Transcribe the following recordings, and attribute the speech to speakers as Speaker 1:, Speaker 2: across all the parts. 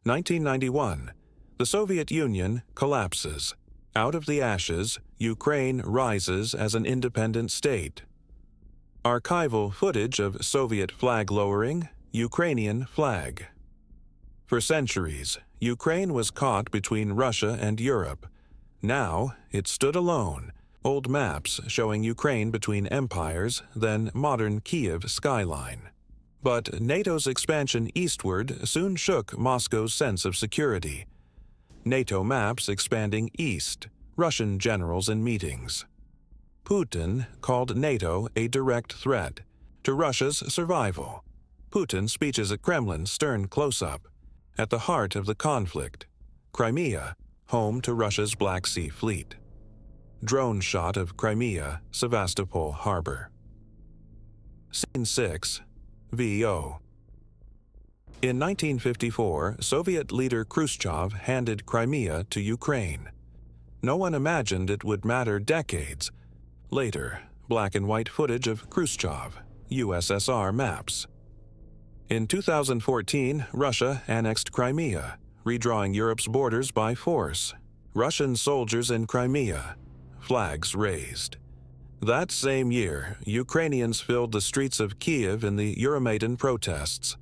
Speaker 1: 1991. The Soviet Union collapses. Out of the ashes, Ukraine rises as an independent state. Archival footage of Soviet flag lowering, Ukrainian flag. For centuries, Ukraine was caught between Russia and Europe. Now, it stood alone. Old maps showing Ukraine between empires, then modern Kiev skyline. But NATO's expansion eastward soon shook Moscow's sense of security. NATO maps expanding east, Russian generals in meetings. Putin called NATO a direct threat to Russia's survival. Putin's speeches at Kremlin stern close-up. At the heart of the conflict, Crimea, home to Russia's Black Sea Fleet. Drone shot of Crimea, Sevastopol Harbor. Scene 6. VO. In 1954, Soviet leader Khrushchev handed Crimea to Ukraine. No one imagined it would matter decades. Later, black and white footage of Khrushchev, USSR maps. In 2014, Russia annexed Crimea, redrawing Europe's borders by force. Russian soldiers in Crimea, flags raised. That same year, Ukrainians filled the streets of Kiev in the Euromaidan protests.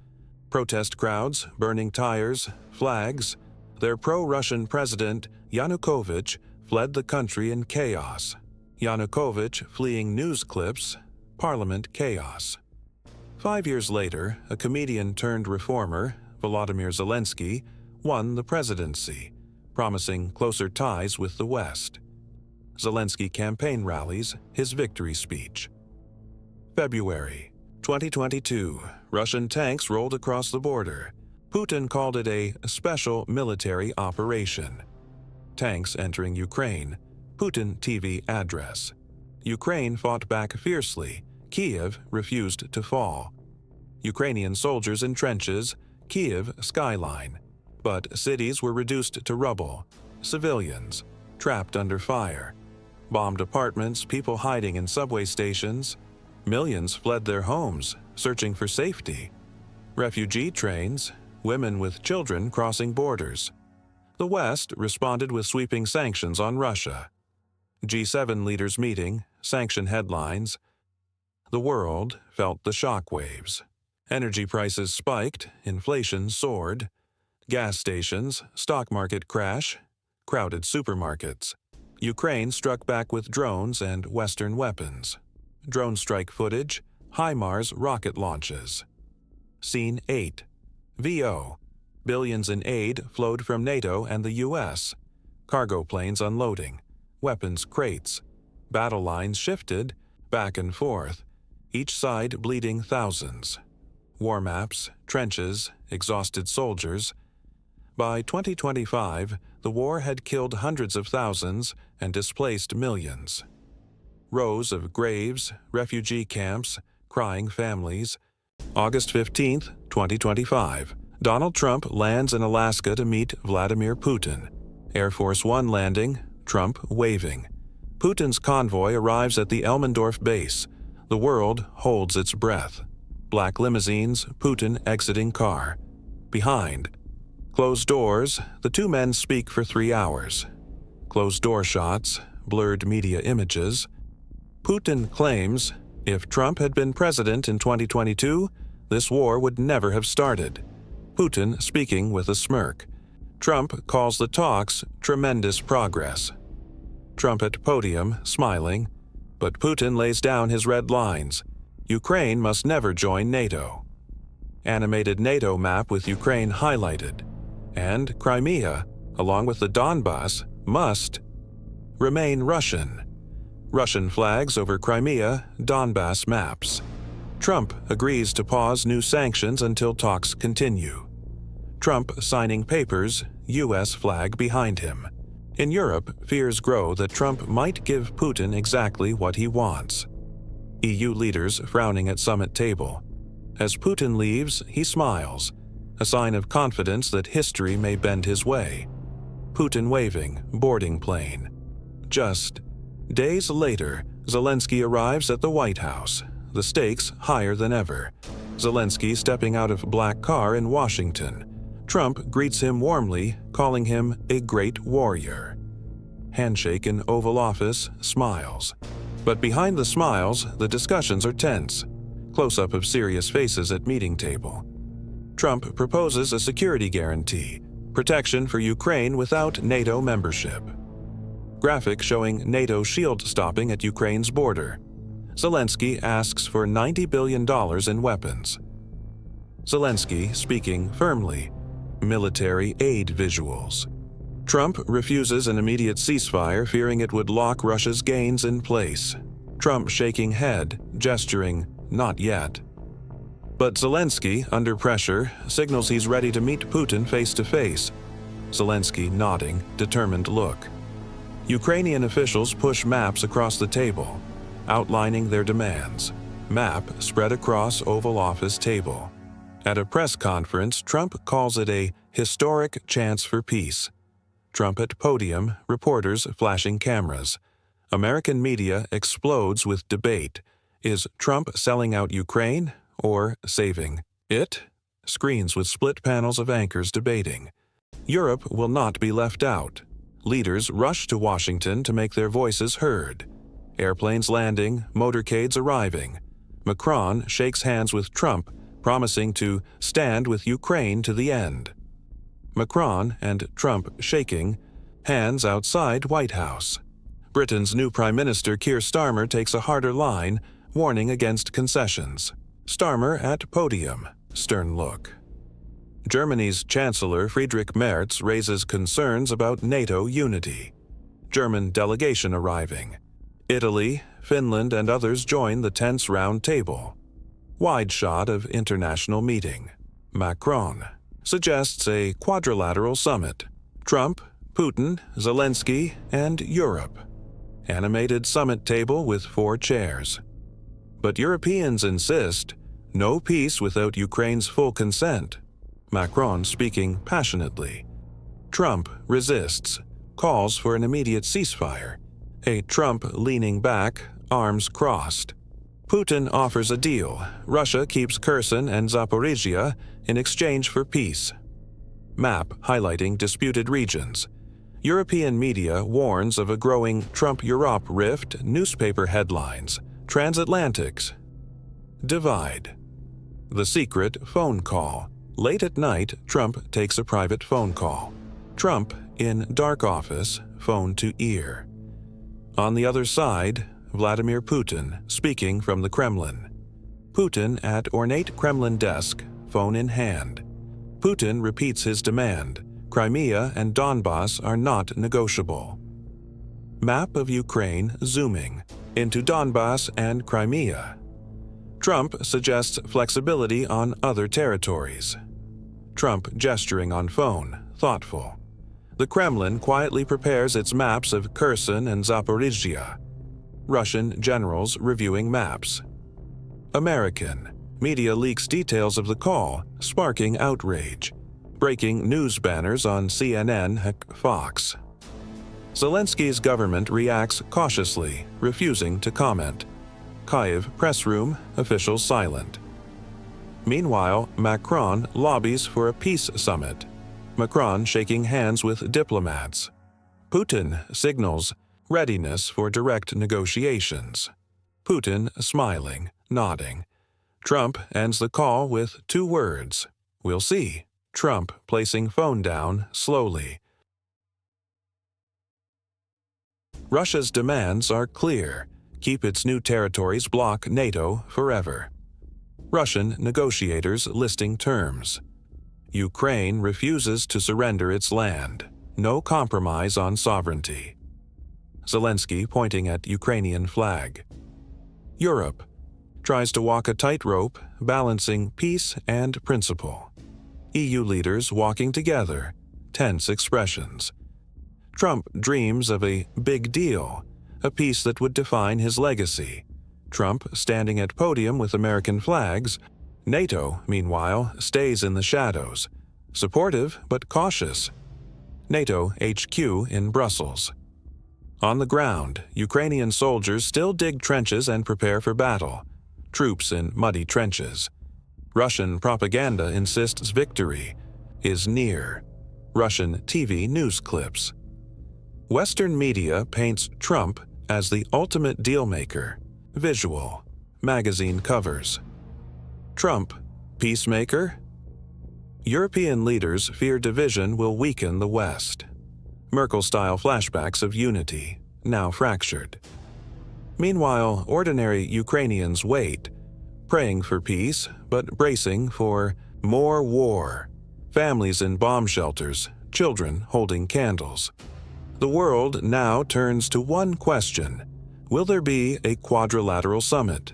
Speaker 1: Protest crowds, burning tires, flags. Their pro-Russian president, Yanukovych, fled the country in chaos. Yanukovych fleeing news clips, parliament chaos. 5 years later, a comedian-turned-reformer, Volodymyr Zelenskyy, won the presidency, promising closer ties with the West. Zelenskyy campaign rallies, his victory speech. February 2022, Russian tanks rolled across the border. Putin called it a special military operation. Tanks entering Ukraine. Putin TV address. Ukraine fought back fiercely. Kiev refused to fall. Ukrainian soldiers in trenches. Kiev skyline. But cities were reduced to rubble. Civilians trapped under fire. Bombed apartments, people hiding in subway stations. Millions fled their homes, searching for safety. Refugee trains, women with children crossing borders. The West responded with sweeping sanctions on Russia. G7 leaders meeting, sanction headlines. The world felt the shockwaves. Energy prices spiked, inflation soared. Gas stations, stock market crash, crowded supermarkets. Ukraine struck back with drones and Western weapons. Drone strike footage, HIMARS rocket launches. Scene 8. VO. Billions in aid flowed from NATO and the U.S. Cargo planes unloading. Weapons crates. Battle lines shifted, back and forth, each side bleeding thousands. War maps, trenches, exhausted soldiers. By 2025, the war had killed hundreds of thousands and displaced millions. Rows of graves, refugee camps, crying families. August 15, 2025. Donald Trump lands in Alaska to meet Vladimir Putin. Air Force One landing, Trump waving. Putin's convoy arrives at the Elmendorf base. The world holds its breath. Black limousines, Putin exiting car. Behind. Closed doors, the two men speak for 3 hours. Closed door shots, blurred media images. Putin claims, if Trump had been president in 2022, this war would never have started. Putin speaking with a smirk. Trump calls the talks tremendous progress. Trump at podium, smiling, but Putin lays down his red lines. Ukraine must never join NATO. Animated NATO map with Ukraine highlighted. And Crimea, along with the Donbass, must remain Russian. Russian flags over Crimea, Donbass maps. Trump agrees to pause new sanctions until talks continue. Trump signing papers, U.S. flag behind him. In Europe, fears grow that Trump might give Putin exactly what he wants. EU leaders frowning at summit table. As Putin leaves, he smiles, a sign of confidence that history may bend his way. Putin waving, boarding plane. Just days later, Zelenskyy arrives at the White House, the stakes higher than ever. Zelenskyy stepping out of black car in Washington. Trump greets him warmly, calling him a great warrior. Handshake in Oval Office, smiles. But behind the smiles, the discussions are tense. Close-up of serious faces at meeting table. Trump proposes a security guarantee, protection for Ukraine without NATO membership. Graphic showing NATO shield stopping at Ukraine's border. Zelenskyy asks for $90 billion in weapons. Zelenskyy speaking firmly. Military aid visuals. Trump refuses an immediate ceasefire, fearing it would lock Russia's gains in place. Trump shaking head, gesturing, not yet. But Zelenskyy, under pressure, signals he's ready to meet Putin face-to-face. Zelenskyy nodding, determined look. Ukrainian officials push maps across the table, outlining their demands. Map spread across Oval Office table. At a press conference, Trump calls it a historic chance for peace. Trump at podium, reporters flashing cameras. American media explodes with debate. Is Trump selling out Ukraine or saving it? Screens with split panels of anchors debating. Europe will not be left out. Leaders rush to Washington to make their voices heard. Airplanes landing, motorcades arriving. Macron shakes hands with Trump, promising to stand with Ukraine to the end. Macron and Trump shaking, hands outside White House. Britain's new Prime Minister Keir Starmer takes a harder line, warning against concessions. Starmer at podium, stern look. Germany's Chancellor Friedrich Merz raises concerns about NATO unity. German delegation arriving. Italy, Finland, and others join the tense round table. Wide shot of international meeting. Macron suggests a quadrilateral summit. Trump, Putin, Zelenskyy, and Europe. Animated summit table with 4 chairs. But Europeans insist, no peace without Ukraine's full consent. Macron speaking passionately. Trump resists, calls for an immediate ceasefire. A Trump leaning back, arms crossed. Putin offers a deal. Russia keeps Kherson and Zaporizhia in exchange for peace. Map highlighting disputed regions. European media warns of a growing Trump-Europe rift, newspaper headlines. Transatlantics. Divide. The secret phone call. Late at night, Trump takes a private phone call. Trump in dark office, phone to ear. On the other side, Vladimir Putin speaking from the Kremlin. Putin at ornate Kremlin desk, phone in hand. Putin repeats his demand. Crimea and Donbass are not negotiable. Map of Ukraine zooming into Donbass and Crimea. Trump suggests flexibility on other territories. Trump gesturing on phone, thoughtful. The Kremlin quietly prepares its maps of Kherson and Zaporizhia. Russian generals reviewing maps. American media leaks details of the call, sparking outrage. Breaking news banners on CNN and Fox. Zelensky's government reacts cautiously, refusing to comment. Kyiv press room, officials silent. Meanwhile, Macron lobbies for a peace summit. Macron shaking hands with diplomats. Putin signals readiness for direct negotiations. Putin smiling, nodding. Trump ends the call with 2 words. We'll see. Trump placing phone down slowly. Russia's demands are clear. Keep its new territories, block NATO forever. Russian negotiators listing terms. Ukraine refuses to surrender its land. No compromise on sovereignty. Zelenskyy pointing at Ukrainian flag. Europe tries to walk a tightrope, balancing peace and principle. EU leaders walking together, tense expressions. Trump dreams of a big deal, a peace that would define his legacy. Trump standing at podium with American flags. NATO, meanwhile, stays in the shadows, supportive but cautious. NATO HQ in Brussels. On the ground, Ukrainian soldiers still dig trenches and prepare for battle. Troops in muddy trenches. Russian propaganda insists victory. is near. Russian TV news clips. Western media paints Trump as the ultimate dealmaker. Visual. Magazine covers. Trump, peacemaker? European leaders fear division will weaken the West. Merkel-style flashbacks of unity, now fractured. Meanwhile, ordinary Ukrainians wait, praying for peace but bracing for more war. Families in bomb shelters, children holding candles. The world now turns to one question: will there be a quadrilateral summit?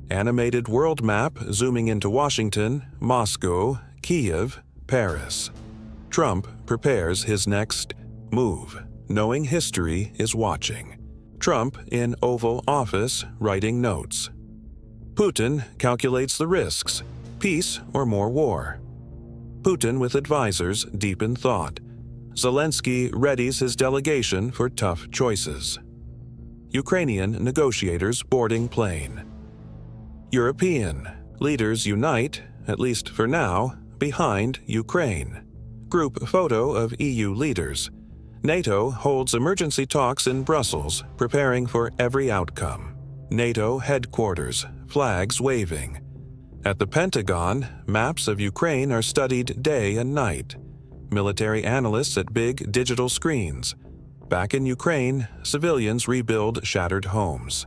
Speaker 1: Animated world map zooming into Washington, Moscow, Kiev, Paris. Trump prepares his next move, knowing history is watching. Trump in Oval Office writing notes. Putin calculates the risks: peace or more war. Putin with advisors deep in thought. Zelenskyy readies his delegation for tough choices. Ukrainian negotiators boarding plane. European leaders unite, at least for now, behind Ukraine. Group photo of EU leaders. NATO holds emergency talks in Brussels, preparing for every outcome. NATO headquarters, flags waving. At the Pentagon, maps of Ukraine are studied day and night. Military analysts at big digital screens. Back in Ukraine, civilians rebuild shattered homes.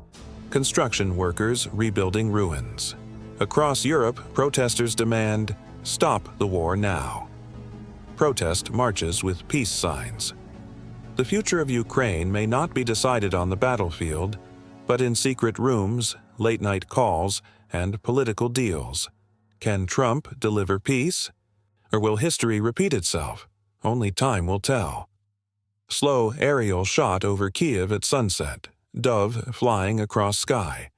Speaker 1: Construction workers rebuilding ruins. Across Europe, protesters demand, "Stop the war now." Protest marches with peace signs. The future of Ukraine may not be decided on the battlefield, but in secret rooms, late-night calls, and political deals. Can Trump deliver peace? Or will history repeat itself? Only time will tell. Slow aerial shot over Kiev at sunset, dove flying across sky.